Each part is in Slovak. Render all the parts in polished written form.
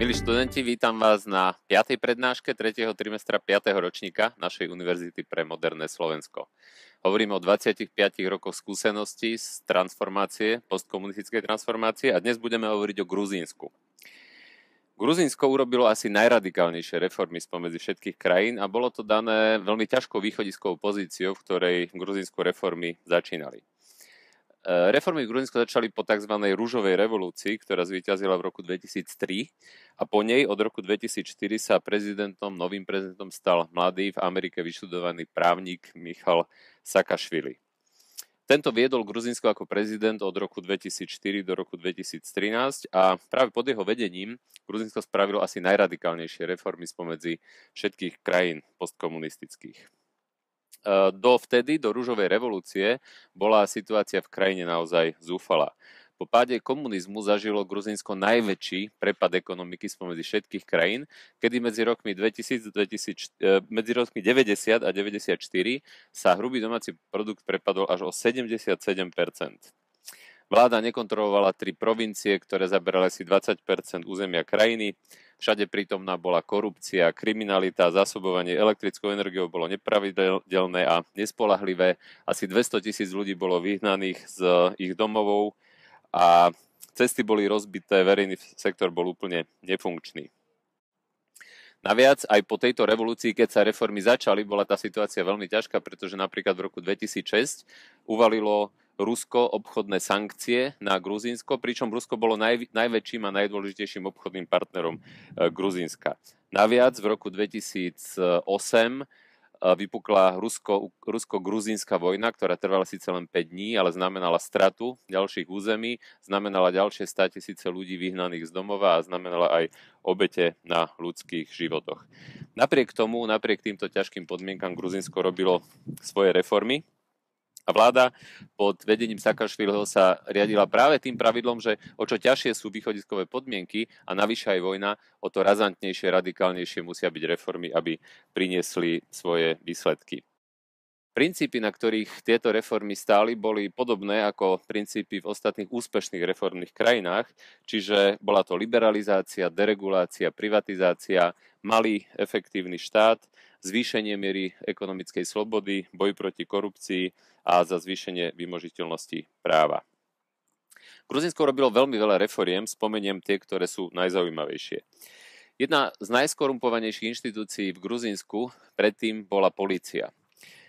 Milí študenti, vítam vás na 5. prednáške 3. trimestra 5. ročníka našej Univerzity pre moderné Slovensko. Hovoríme o 25 rokoch skúseností z transformácie, postkomunistickej transformácie a dnes budeme hovoriť o Gruzínsku. Gruzínsko urobilo asi najradikálnejšie reformy spomedzi všetkých krajín a bolo to dané veľmi ťažkou východiskovou pozíciou, v ktorej v Gruzínsku reformy začínali. Reformy v Gruzínsku začali po tzv. Ružovej revolúcii, ktorá zvíťazila v roku 2003 a po nej od roku 2004 sa novým prezidentom stal mladý v Amerike vyštudovaný právnik Michal Saakašvili. Tento viedol Gruzínsko ako prezident od roku 2004 do roku 2013 a práve pod jeho vedením Gruzínsko spravilo asi najradikálnejšie reformy spomedzi všetkých krajín postkomunistických. Do Ružovej revolúcie bola situácia v krajine naozaj zúfalá. Po páde komunizmu zažilo Gruzínsko najväčší prepad ekonomiky spomedzi všetkých krajín, kedy medzi rokmi 90 a 94 sa hrubý domáci produkt prepadol až o 77%. Vláda nekontrolovala 3 provincie, ktoré zaberali asi 20% územia krajiny. Všade prítomná bola korupcia, kriminalita, zásobovanie elektrickou energiou bolo nepravidelné a nespoľahlivé. Asi 200 000 ľudí bolo vyhnaných z ich domovov a cesty boli rozbité, verejný sektor bol úplne nefunkčný. Naviac, aj po tejto revolúcii, keď sa reformy začali, bola tá situácia veľmi ťažká, pretože napríklad v roku 2006 uvalilo Rusko obchodné sankcie na Gruzínsko, pričom Rusko bolo najväčším a najdôležitejším obchodným partnerom Gruzínska. Naviac, v roku 2008 vypukla rusko-gruzínska vojna, ktorá trvala síce len 5 dní, ale znamenala stratu ďalších území, znamenala ďalšie 100 000 ľudí vyhnaných z domova a znamenala aj obete na ľudských životoch. Napriek týmto ťažkým podmienkam Gruzínsko robilo svoje reformy. A vláda pod vedením Saakašviliho sa riadila práve tým pravidlom, že o čo ťažšie sú východiskové podmienky a navyše aj vojna, o to razantnejšie, radikálnejšie musia byť reformy, aby priniesli svoje výsledky. Princípy, na ktorých tieto reformy stáli, boli podobné ako princípy v ostatných úspešných reformných krajinách, čiže bola to liberalizácia, deregulácia, privatizácia, malý efektívny štát, zvýšenie miery ekonomickej slobody, boj proti korupcii a za zvýšenie vymožiteľnosti práva. Gruzínsko robilo veľmi veľa reforiem, spomeniem tie, ktoré sú najzaujímavejšie. Jedna z najskorumpovanejších inštitúcií v Gruzínsku predtým bola polícia.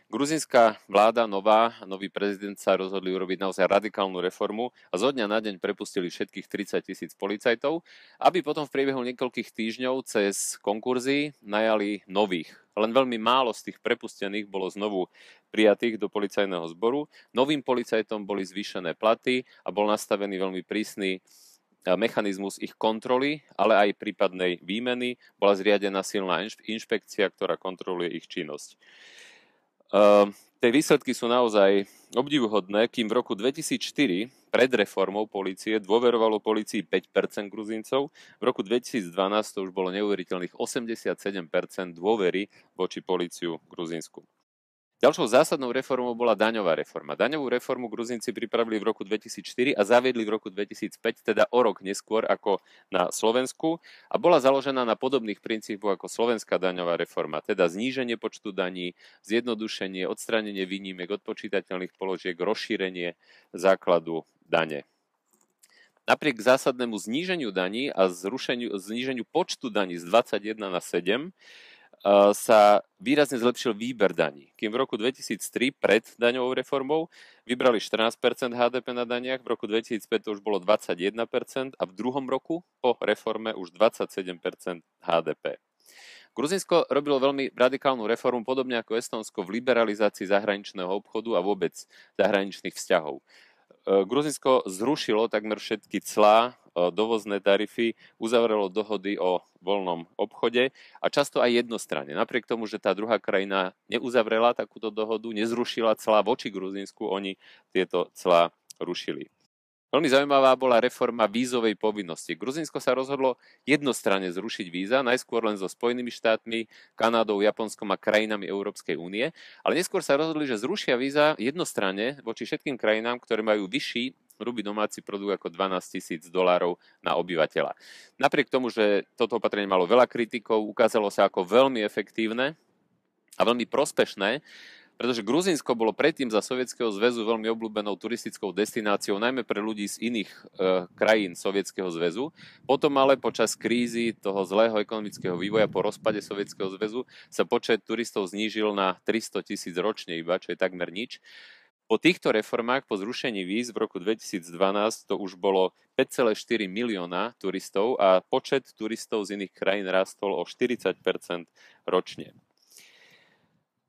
Gruzínska vláda, nový prezident sa rozhodli urobiť naozaj radikálnu reformu a zo dňa na deň prepustili všetkých 30 000 policajtov, aby potom v priebehu niekoľkých týždňov cez konkurzy najali nových. Len veľmi málo z tých prepustených bolo znovu prijatých do policajného zboru. Novým policajtom boli zvýšené platy a bol nastavený veľmi prísny mechanizmus ich kontroly, ale aj prípadnej výmeny. Bola zriadená silná inšpekcia, ktorá kontroluje ich činnosť. Tie výsledky sú naozaj obdivuhodné, kým v roku 2004 pred reformou polície dôverovalo polícii 5% Gruzíncov, v roku 2012 to už bolo neuveriteľných 87% dôvery voči políciu Gruzínsku. Ďalšou zásadnou reformou bola daňová reforma. Daňovú reformu Gruzínci pripravili v roku 2004 a zaviedli v roku 2005, teda o rok neskôr ako na Slovensku a bola založená na podobných princípoch ako slovenská daňová reforma, teda zníženie počtu daní, zjednodušenie, odstránenie výnimiek od počítateľných položiek, rozšírenie základu dane. Napriek zásadnému zníženiu daní a zníženiu počtu daní z 21 na 7 sa výrazne zlepšil výber daní. Kým v roku 2003 pred daňovou reformou vybrali 14% HDP na daniach, v roku 2005 to už bolo 21% a v druhom roku po reforme už 27% HDP. Gruzínsko robilo veľmi radikálnu reformu, podobne ako Estónsko, v liberalizácii zahraničného obchodu a vôbec zahraničných vzťahov. Gruzínsko zrušilo takmer všetky clá, dovozné tarify, uzavrelo dohody o voľnom obchode a často aj jednostranne. Napriek tomu, že tá druhá krajina neuzavrela takúto dohodu, nezrušila clá voči Gruzínsku, oni tieto clá rušili. Veľmi zaujímavá bola reforma vízovej povinnosti. Gruzínsko sa rozhodlo jednostranne zrušiť víza, najskôr len so Spojenými štátmi, Kanadou, Japonskom a krajinami Európskej únie, ale neskôr sa rozhodli, že zrušia víza jednostranne voči všetkým krajinám, ktoré majú vyšší hrubý domáci produkt ako $12,000 na obyvateľa. Napriek tomu, že toto opatrenie malo veľa kritikov, ukázalo sa ako veľmi efektívne a veľmi prospešné, pretože Gruzínsko bolo predtým za Sovietskeho zväzu veľmi obľúbenou turistickou destináciou, najmä pre ľudí z iných krajín Sovietskeho zväzu. Potom ale počas krízy toho zlého ekonomického vývoja po rozpade Sovietskeho zväzu sa počet turistov znížil na 300,000 ročne iba, čo je takmer nič. Po týchto reformách, po zrušení víz v roku 2012, to už bolo 5,4 milióna turistov a počet turistov z iných krajín rastol o 40% ročne.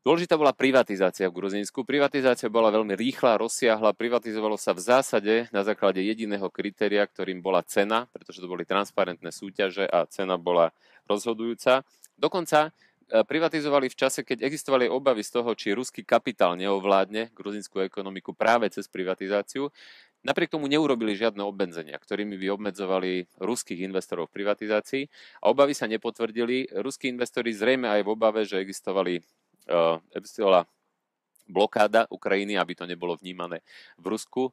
Dôležitá bola privatizácia v Gruzínsku. Privatizácia bola veľmi rýchla, rozsiahla. Privatizovalo sa v zásade na základe jediného kritéria, ktorým bola cena, pretože to boli transparentné súťaže a cena bola rozhodujúca. Dokonca privatizovali v čase, keď existovali obavy z toho, či ruský kapitál neovládne gruzínsku ekonomiku práve cez privatizáciu. Napriek tomu neurobili žiadne obmedzenia, ktorými by obmedzovali ruských investorov v privatizácii. A obavy sa nepotvrdili. Ruskí investori zrejme aj v obave, že existovala blokáda Ukrajiny, aby to nebolo vnímané v Rusku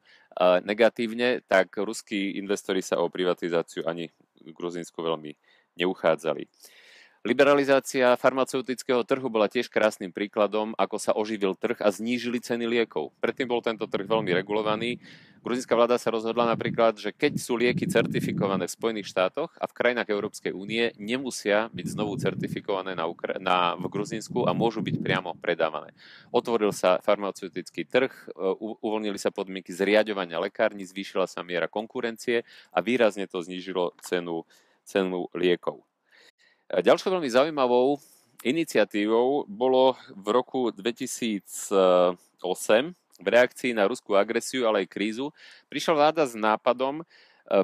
negatívne, tak ruskí investori sa o privatizáciu ani v Gruzínsku veľmi neuchádzali. Liberalizácia farmaceutického trhu bola tiež krásnym príkladom, ako sa oživil trh a znížili ceny liekov. Predtým bol tento trh veľmi regulovaný. Gruzínska vláda sa rozhodla napríklad, že keď sú lieky certifikované v Spojených štátoch a v krajinách Európskej únie, nemusia byť znovu certifikované v Gruzínsku a môžu byť priamo predávané. Otvoril sa farmaceutický trh, uvoľnili sa podmienky zriaďovania lekární, zvýšila sa miera konkurencie a výrazne to znížilo cenu liekov. Ďalšou veľmi zaujímavou iniciatívou bolo v roku 2008 v reakcii na ruskú agresiu, ale aj krízu, prišla vláda s nápadom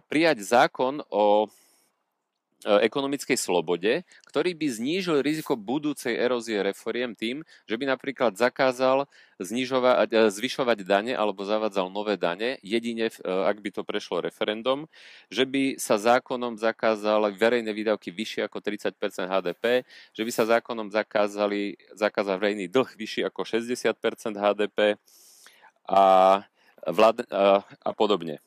prijať zákon o ekonomickej slobode, ktorý by znížil riziko budúcej erózie reforiem tým, že by napríklad zakázal zvyšovať dane alebo zavádzal nové dane, jedine ak by to prešlo referendum, že by sa zákonom zakázali verejné výdavky vyššie ako 30% HDP, že by sa zákonom zakázal verejný dlh vyšší ako 60% HDP a podobne.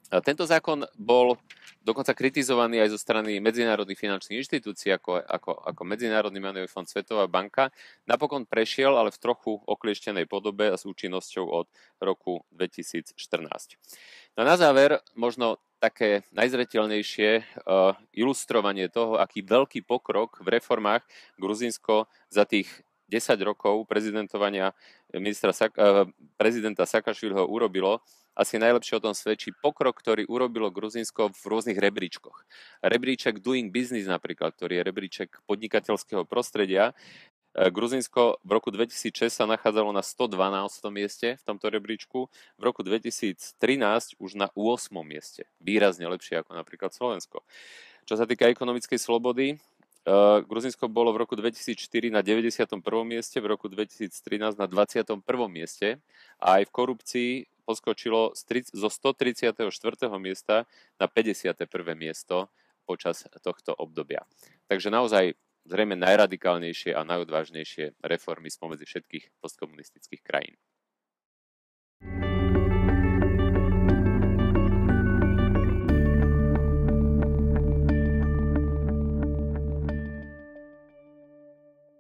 Tento zákon bol dokonca kritizovaný aj zo strany medzinárodných finančných inštitúcií, ako Medzinárodný menový fond, Svetová banka. Napokon prešiel, ale v trochu oklieštenej podobe a s účinnosťou od roku 2014. No na záver, možno také najzreteľnejšie ilustrovanie toho, aký veľký pokrok v reformách Gruzínsko za tých 10 rokov prezidentovania prezidenta Saakašviliho urobilo. Asi najlepšie o tom svedčí pokrok, ktorý urobilo Gruzínsko v rôznych rebríčkoch. Rebríček Doing Business napríklad, ktorý je rebríček podnikateľského prostredia. Gruzínsko v roku 2006 sa nachádzalo na 112. mieste v tomto rebríčku, v roku 2013 už na 8. mieste. Výrazne lepšie ako napríklad Slovensko. Čo sa týka ekonomickej slobody, Gruzínsko bolo v roku 2004 na 91. mieste, v roku 2013 na 21. mieste a aj v korupcii poskočilo zo 134. miesta na 51. miesto počas tohto obdobia. Takže naozaj zrejme najradikálnejšie a najodvážnejšie reformy spomedzi všetkých postkomunistických krajín.